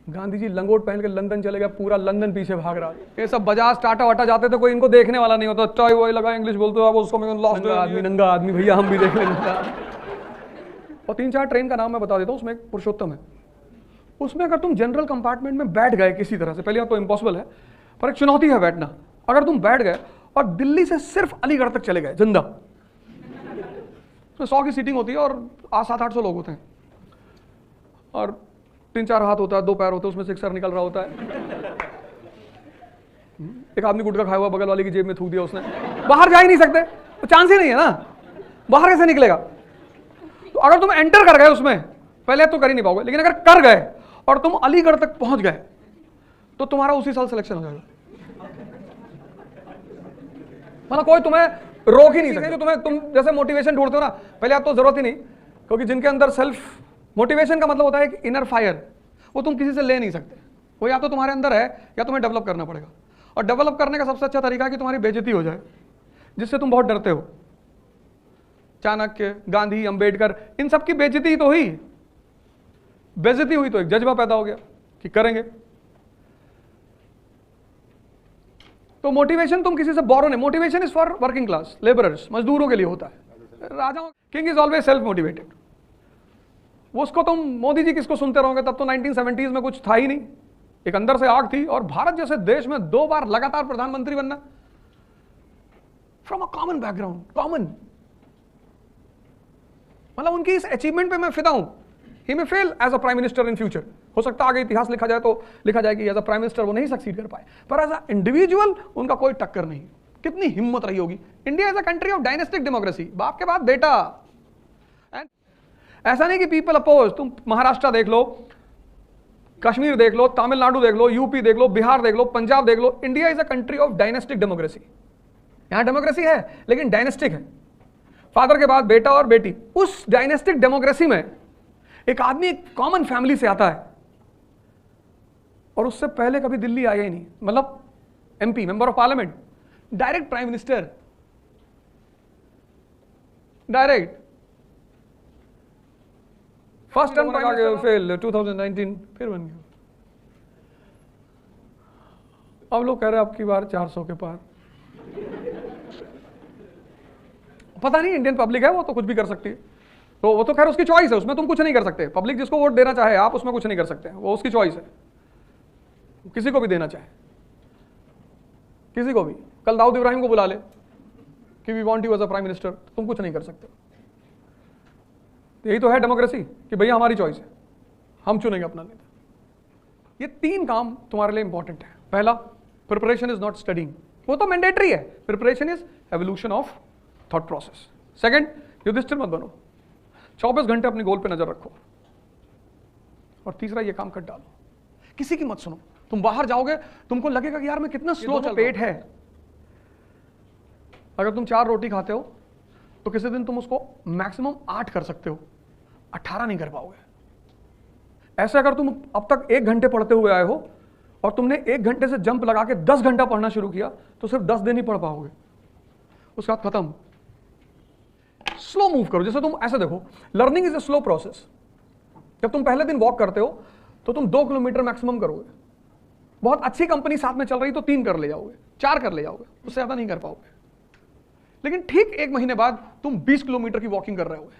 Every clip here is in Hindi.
गांधी जी लंगोट पहन के लंदन चले गए, पूरा लंदन पीछे भाग रहा है। ये सब बजाज टाटा वाटा जाते थे, कोई इनको देखने वाला नहीं होता। चाय वाय लगा, इंग्लिश बोलते हो आप, उसको मैं लॉस्ट आदमी, नंगा आदमी, भैया हम भी देख लेंगे। और 3-4 ट्रेन का नाम मैं बता देता हूँ, उसमें एक पुरुषोत्तम है। उसमें अगर तुम जनरल कंपार्टमेंट में बैठ गए किसी तरह से, पहले तो इम्पॉसिबल है, पर एक चुनौती है बैठना। अगर तुम बैठ गए और दिल्ली से सिर्फ अलीगढ़ तक चले गए जिंदा, तो 100 की सीटिंग होती है और 700-800 लोग होते हैं, और 3-4 हाथ होता है, 2 पैर होते हैं, उसमें से एक सर निकल रहा होता है। एक आदमी गुटखा खाया हुआ बगल वाले की जेब में थूक दिया उसने, बाहर जा ही नहीं सकते, तो चांस ही नहीं है ना, बाहर कैसे निकलेगा। तो अगर तुम एंटर कर गए उसमें, पहले तो कर ही नहीं पाओगे, लेकिन अगर कर गए और तुम अलीगढ़ तक पहुंच गए तो तुम्हारा उसी साल सिलेक्शन हो जाएगा। मतलब कोई तुम्हें रोक ही नहीं सकता। जो तुम जैसे मोटिवेशन ढूंढते हो ना, पहले आप तो जरूरत ही नहीं, क्योंकि जिनके अंदर सेल्फ मोटिवेशन का मतलब होता है एक इनर फायर, वो तुम किसी से ले नहीं सकते, वो या तो तुम्हारे अंदर है या तुम्हें डेवलप करना पड़ेगा। और डेवलप करने का सबसे अच्छा तरीका है कि तुम्हारी बेइज्जती हो जाए, जिससे तुम बहुत डरते हो। चाणक्य, गांधी, अंबेडकर, इन सब की बेइज्जती तो हुई, बेइज्जती हुई तो एक जज्बा पैदा हो गया कि करेंगे। तो मोटिवेशन तुम किसी से बोरो नहीं, motivation is for working class labourers, मजदूरों के लिए होता है। राजाओं, king is always self motivated. वो उसको तुम मोदी जी किसको सुनते रहोगे, तब तो 1970s में कुछ था ही नहीं, एक अंदर से आग थी। और भारत जैसे देश में 2 बार लगातार प्रधानमंत्री बनना, from a common background, common, मतलब उनकी इस अचीवमेंट पे मैं फिदा हूं। He may fail as a prime minister in future, हो सकता है आगे इतिहास लिखा जाए तो लिखा जाए कि एज अ प्राइम मिनिस्टर वो नहीं सक्सीड कर पाए, पर एज अ इंडिविजुअल उनका कोई टक्कर नहीं। कितनी हिम्मत रही होगी। India is a country of dynastic democracy, बाप के बाद बेटा। ऐसा नहीं कि पीपल अपोज, तुम महाराष्ट्र देख लो, कश्मीर देख लो, तमिलनाडु देख लो, यूपी देख लो, बिहार देख लो, पंजाब देख लो, India is a country of dynastic democracy. यहां डेमोक्रेसी है लेकिन डायनेस्टिक है, फादर के बाद बेटा और बेटी। उस डायनेस्टिक डेमोक्रेसी में एक आदमी एक कॉमन फैमिली से आता है और उससे पहले कभी दिल्ली आया ही नहीं, मतलब MP, member of parliament, direct prime minister, direct first term fail 2019, फिर बन गया। अब लोग कह रहे हैं आपकी बार 400 के पार। पता नहीं, इंडियन पब्लिक है, वो तो कुछ भी कर सकती है, तो वो तो खैर उसकी चॉइस है, उसमें तुम कुछ नहीं कर सकते। पब्लिक जिसको वोट देना चाहे, आप उसमें कुछ नहीं कर सकते, वो उसकी चॉइस है, किसी को भी देना चाहे, किसी को भी। कल दाऊद इब्राहिम को बुला ले कि we want you as a prime minister, तुम कुछ नहीं कर सकते। यही तो है डेमोक्रेसी कि भैया हमारी चॉइस है, हम चुनेंगे अपना नेता। ये 3 काम तुम्हारे लिए इंपॉर्टेंट है। पहला, प्रिपरेशन इज नॉट स्टडिंग, वो तो मैंडेटरी है, preparation is evolution of thought process. Second, Yudhishthir मत बनो, 24 घंटे अपने गोल पे नजर रखो। और तीसरा, ये काम कर डालो, किसी की मत सुनो। तुम बाहर जाओगे, तुमको लगेगा कि यार मैं कितना स्लो चल, पेट है। अगर तुम 4 रोटी खाते हो तो किसी दिन तुम उसको मैक्सिमम 8 कर सकते हो, 18 नहीं कर पाओगे। ऐसे अगर तुम अब तक 1 घंटे पढ़ते हुए आए हो और तुमने 1 घंटे से जंप लगा के 10 घंटा पढ़ना शुरू किया, तो सिर्फ 10 दिन ही पढ़ पाओगे, उसके बाद खत्म। स्लो मूव करो। जैसे तुम ऐसे देखो, learning is a slow process. जब तुम पहले दिन वॉक करते हो तो तुम 2 किलोमीटर मैक्सिमम करोगे। बहुत अच्छी कंपनी साथ में चल रही तो 3 कर ले जाओगे, 4 कर ले जाओगे, उससे ज्यादा नहीं कर पाओगे। लेकिन ठीक 1 महीने बाद तुम 20 किलोमीटर की वॉकिंग कर रहे होगे,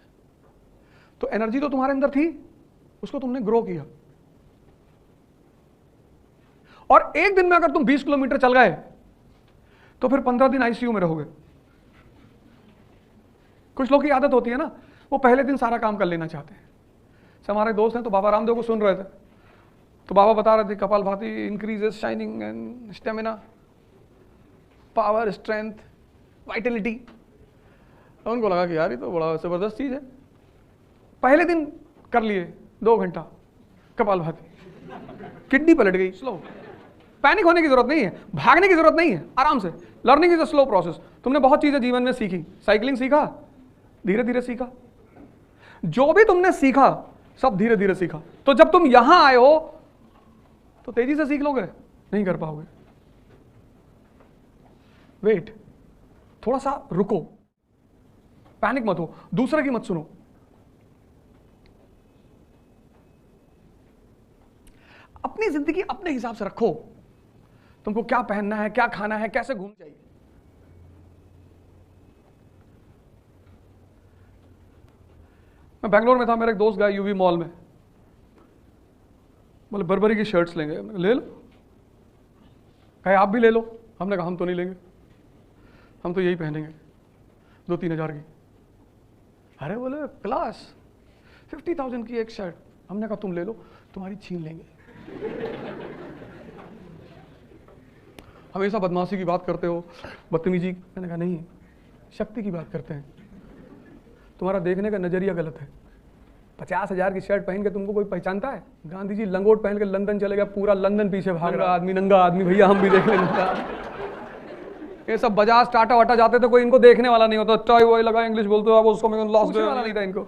तो एनर्जी तो तुम्हारे अंदर थी, उसको तुमने ग्रो किया। और 1 दिन में अगर तुम 20 किलोमीटर चल गए तो फिर 15 दिन आईसीयू में रहोगे। कुछ लोग की आदत होती है ना, वो पहले दिन सारा काम कर लेना चाहते हैं। हमारे दोस्त हैं तो बाबा रामदेव को सुन रहे थे, तो बाबा बता रहे थे kapalbhati increases shining and stamina, power, strength, Vitality. उनको लगा कि यार ये तो बड़ा जबरदस्त चीज है। पहले दिन कर लिए 2 घंटा कपालभाति, किडनी पलट गई। स्लो, पैनिक होने की जरूरत नहीं है, भागने की जरूरत नहीं है, आराम से। Learning is a slow process. तुमने बहुत चीजें जीवन में सीखी, साइकिलिंग सीखा, धीरे धीरे सीखा। जो भी तुमने सीखा सब धीरे धीरे सीखा। तो जब तुम यहां आए हो तो तेजी से सीख लोगे, नहीं कर पाओगे। वेट, थोड़ा सा रुको, पैनिक मत हो, दूसरे की मत सुनो। अपनी जिंदगी अपने हिसाब से रखो, तुमको क्या पहनना है, क्या खाना है, कैसे घूमना चाहिए। मैं बेंगलोर में था, मेरा एक दोस्त गया यूवी मॉल में, बोले बर्बरी की शर्ट्स लेंगे, मैंने ले लो, कहे आप भी ले लो। हमने कहा हम तो नहीं लेंगे, हम तो यही पहनेंगे 2-3 हज़ार की। अरे बोले क्लास 50,000 की एक शर्ट। हमने कहा तुम ले लो, तुम्हारी छीन लेंगे। हमेशा बदमाशी की बात करते हो, बदतमीजी। मैंने कहा नहीं, शक्ति की बात करते हैं, तुम्हारा देखने का नजरिया गलत है। 50,000 की शर्ट पहन के तुमको कोई पहचानता है? गांधी जी लंगोट पहन के लंदन चले गए, पूरा लंदन पीछे भाग रहा आदमी, नंगा आदमी, भैया हम भी देख लेंगे। ये सब बजाज टाटा वाटा जाते थे, कोई इनको देखने वाला नहीं होता, टाई वाई लगा इंग्लिश बोलते हो आप, उसको मैं लॉस देने वाला नहीं था इनको।